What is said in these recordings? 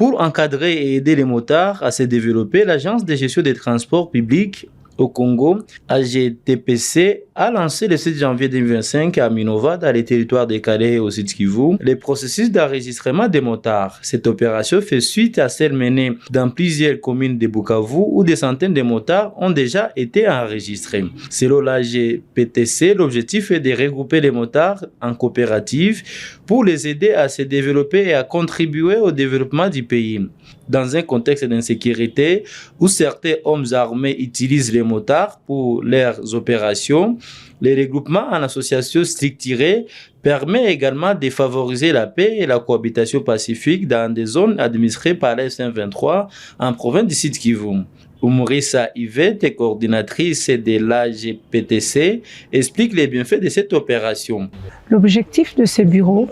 Pour encadrer et aider les motards à se développer, l'Agence de gestion des transports publics au Congo, AGTPC, a lancé le 7 janvier 2025 à Minova, dans les territoires de Calais et au Sud Kivu, le processus d'enregistrement des motards. Cette opération fait suite à celle menée dans plusieurs communes de Bukavu où des centaines de motards ont déjà été enregistrés. Selon l'AGPTC, l'objectif est de regrouper les motards en coopératives pour les aider à se développer et à contribuer au développement du pays. Dans un contexte d'insécurité où certains hommes armés utilisent les motards pour leurs opérations, le regroupement en associations structurées permet également de favoriser la paix et la cohabitation pacifique dans des zones administrées par la M23 en province du Sud Kivu. Umurisa Yvette, coordinatrice de l'AGPTC, explique les bienfaits de cette opération. L'objectif de ce bureau,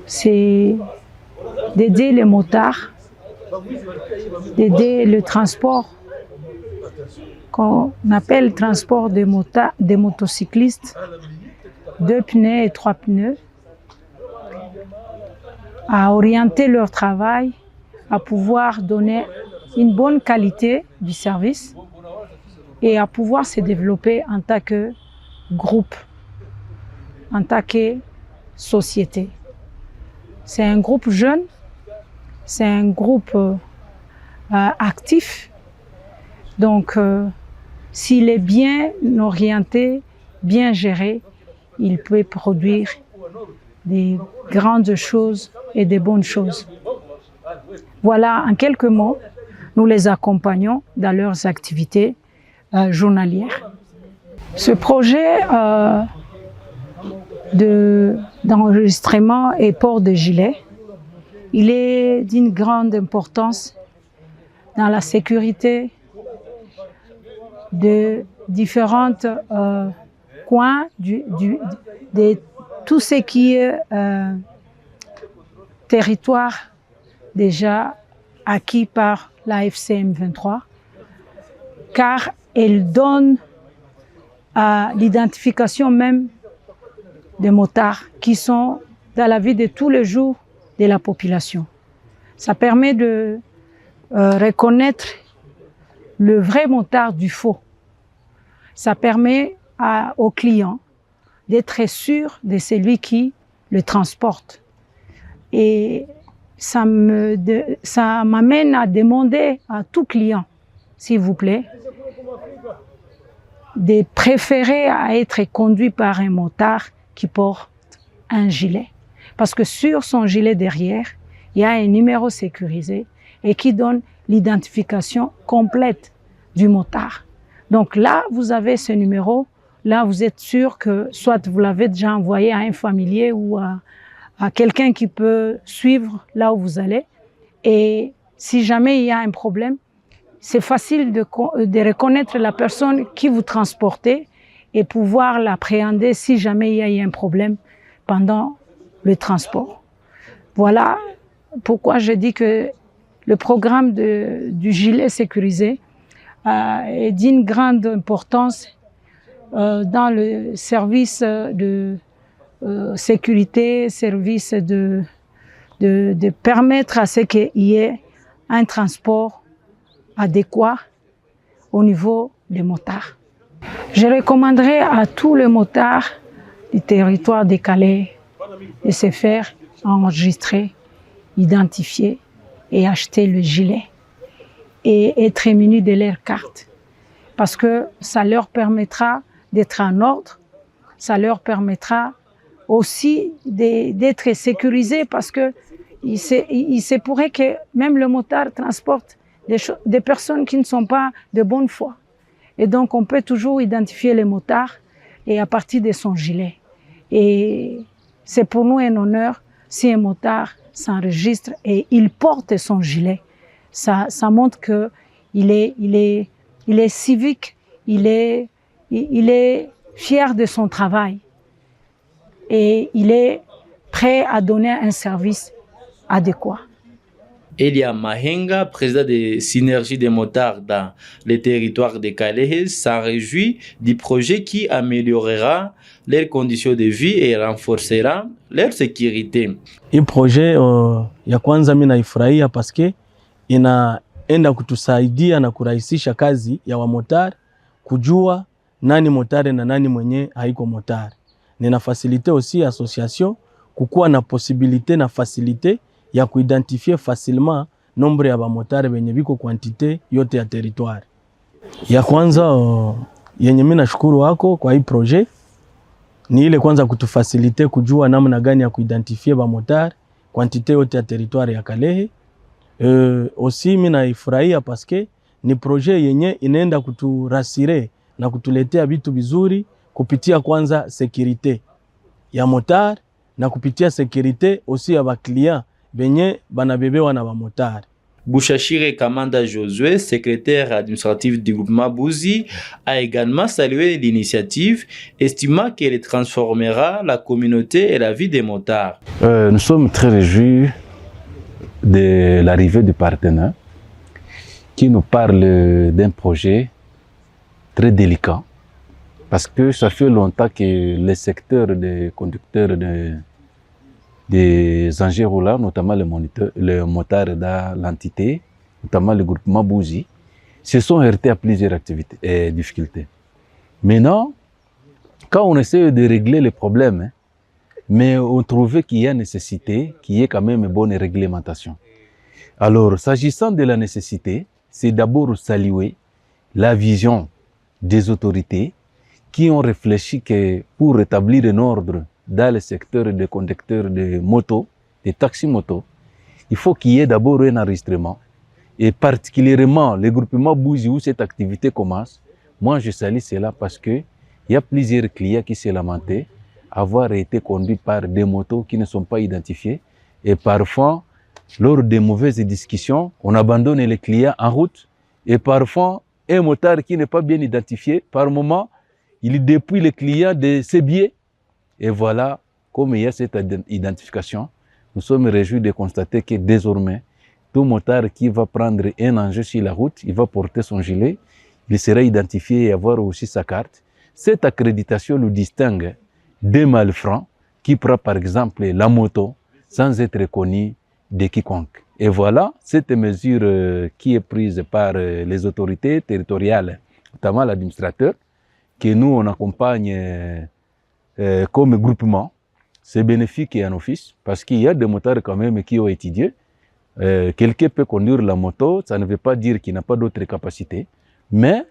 c'est d'aider les motards, d'aider le transport qu'on appelle transport des motocyclistes, 2 pneus et 3 pneus, à orienter leur travail, à pouvoir donner une bonne qualité du service et à pouvoir se développer en tant que groupe, en tant que société. C'est un groupe jeune, c'est un groupe actif, donc s'il est bien orienté, bien géré, il peut produire des grandes choses et des bonnes choses. Voilà, en quelques mots, nous les accompagnons dans leurs activités journalières. Ce projet d'enregistrement et port de gilet, il est d'une grande importance dans la sécurité de différents coins de tout ce qui est territoire déjà acquis par la FCM 23, car elle donne l'identification même des motards qui sont dans la vie de tous les jours de la population. Ça permet de reconnaître le vrai motard du faux. Ça permet aux clients d'être sûrs de celui qui le transporte. Et ça m'amène à demander à tout client, s'il vous plaît, de préférer à être conduit par un motard qui porte un gilet. Parce que sur son gilet derrière, il y a un numéro sécurisé et qui donne l'identification complète du motard. Donc là, vous avez ce numéro, là vous êtes sûr que soit vous l'avez déjà envoyé à un familier ou à quelqu'un qui peut suivre là où vous allez. Et si jamais il y a un problème, c'est facile de reconnaître la personne qui vous transportez et pouvoir l'appréhender si jamais il y a eu un problème pendant le transport. Voilà pourquoi je dis que le programme du gilet sécurisé est d'une grande importance dans le service de sécurité, service de permettre à ce qu'il y ait un transport adéquat au niveau des motards. Je recommanderais à tous les motards du territoire de Calais de se faire enregistrer, identifier et acheter le gilet et être munis de leur carte. Parce que ça leur permettra d'être en ordre, ça leur permettra aussi d'être sécurisés parce que il se pourrait que même le motard transporte des personnes qui ne sont pas de bonne foi. Et donc on peut toujours identifier les motards et à partir de son gilet. Et c'est pour nous un honneur si un motard s'enregistre et il porte son gilet. Ça montre qu'il est civique, il est fier de son travail et il est prêt à donner un service adéquat. Elia Mahenga, président de Synergie des motards dans les territoires de Kalehe, s'en réjouit du projet qui améliorera leurs conditions de vie et renforcera leur sécurité. Hii projet ya kwanza mimi naifurahia paske inaenda kutusaidia na kurahisisha kazi ya wamotari, kujua nani motari na nani mwenye haiko motari. Nina facilite aussi association kukuwa na possibilité na facilité ya kuidentifie facilement nombre ya bamotari benye biko quantité yote ya territoire. Ya kwanza yenye mimi nashukuru wako kwa hii projet ni ile kwanza kutufacilite kujua namna gani ya kuidentifie bamotari quantité yote ya territoire ya Kalehe. Aussi mimi naifurahia paske ni projet yenye inaenda kuturasire na kutuletea vitu vizuri kupitia kwanza sécurité ya motar na kupitia sécurité aussi ya baklia benye banabebewa na bamotari. Bouchachire Kamanda Josué, secrétaire administratif du groupement Bouzi, a également salué l'initiative, estimant qu'elle transformera la communauté et la vie des motards. Nous sommes très réjouis de l'arrivée du partenaire qui nous parle d'un projet très délicat parce que ça fait longtemps que le secteur des conducteurs des engins roulants, notamment les motards dans l'entité, notamment le groupement Bouzi, se sont heurtés à plusieurs activités et difficultés. Maintenant, quand on essaie de régler les problèmes, mais on trouvait qu'il y a nécessité, qu'il y ait quand même une bonne réglementation. Alors, s'agissant de la nécessité, c'est d'abord saluer la vision des autorités qui ont réfléchi que pour rétablir un ordre dans le secteur des conducteurs de motos, des taxis-motos, il faut qu'il y ait d'abord un enregistrement. Et particulièrement, le groupement Bouzi où cette activité commence, moi je salue cela parce qu'il y a plusieurs clients qui se lamentaient avoir été conduits par des motos qui ne sont pas identifiées. Et parfois, lors des mauvaises discussions, on abandonne les clients en route. Et parfois, un motard qui n'est pas bien identifié, par moment, il dépouille le client de ses billets. Et voilà, comme il y a cette identification, nous sommes réjouis de constater que désormais, tout motard qui va prendre un enjeu sur la route, il va porter son gilet, il sera identifié et avoir aussi sa carte. Cette accréditation nous distingue des malfrats qui prend par exemple la moto sans être connu de quiconque. Et voilà, cette mesure qui est prise par les autorités territoriales, notamment l'administrateur, que nous on accompagne comme groupement, c'est bénéfique et en office parce qu'il y a des motards quand même qui ont étudié. Quelqu'un peut conduire la moto, ça ne veut pas dire qu'il n'a pas d'autres capacités, mais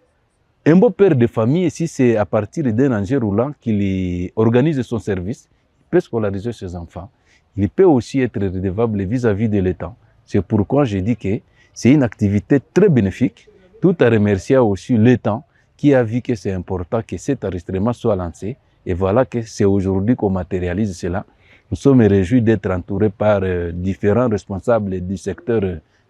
un beau père de famille, si c'est à partir d'un engin roulant qu'il organise son service, il peut scolariser ses enfants. Il peut aussi être redevable vis-à-vis de l'État. C'est pourquoi je dis que c'est une activité très bénéfique, tout en remerciant aussi l'État qui a vu que c'est important que cet enregistrement soit lancé. Et voilà que c'est aujourd'hui qu'on matérialise cela. Nous sommes réjouis d'être entourés par différents responsables du secteur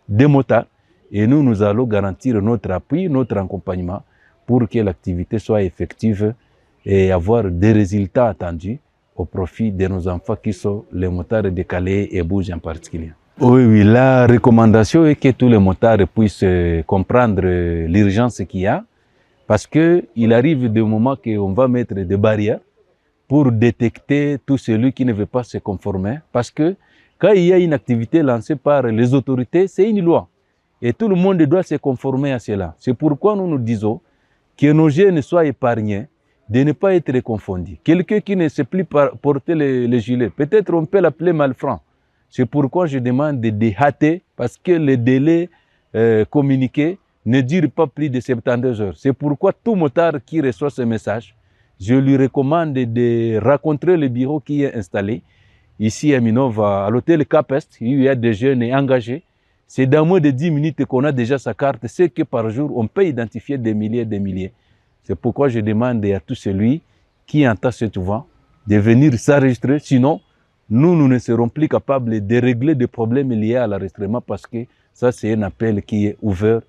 des motards. Et nous allons garantir notre appui, notre accompagnement pour que l'activité soit effective et avoir des résultats attendus au profit de nos enfants qui sont les motards de Calais et Bouzi en particulier. Oui, la recommandation est que tous les motards puissent comprendre l'urgence qu'il y a parce qu'il arrive des moments qu'on va mettre des barrières pour détecter tout celui qui ne veut pas se conformer. Parce que quand il y a une activité lancée par les autorités, c'est une loi. Et tout le monde doit se conformer à cela. C'est pourquoi nous nous disons que nos jeunes soient épargnés, de ne pas être confondus. Quelqu'un qui ne sait plus porter le gilet, peut-être on peut l'appeler malfrant. C'est pourquoi je demande de hâter, parce que le délai communiqué ne dure pas plus de 72 heures. C'est pourquoi tout motard qui reçoit ce message, je lui recommande de rencontrer le bureau qui est installé ici à Minova, à l'hôtel Capest. Il y a des jeunes engagés. C'est dans moins de 10 minutes qu'on a déjà sa carte. C'est que par jour, on peut identifier des milliers et des milliers. C'est pourquoi je demande à tout celui qui entend cette voix de venir s'enregistrer. Sinon, nous ne serons plus capables de régler des problèmes liés à l'enregistrement parce que ça, c'est un appel qui est ouvert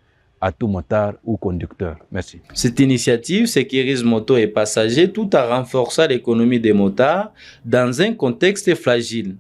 à tout motard ou conducteur. Merci. Cette initiative sécurise motos et passagers tout en renforçant l'économie des motards dans un contexte fragile.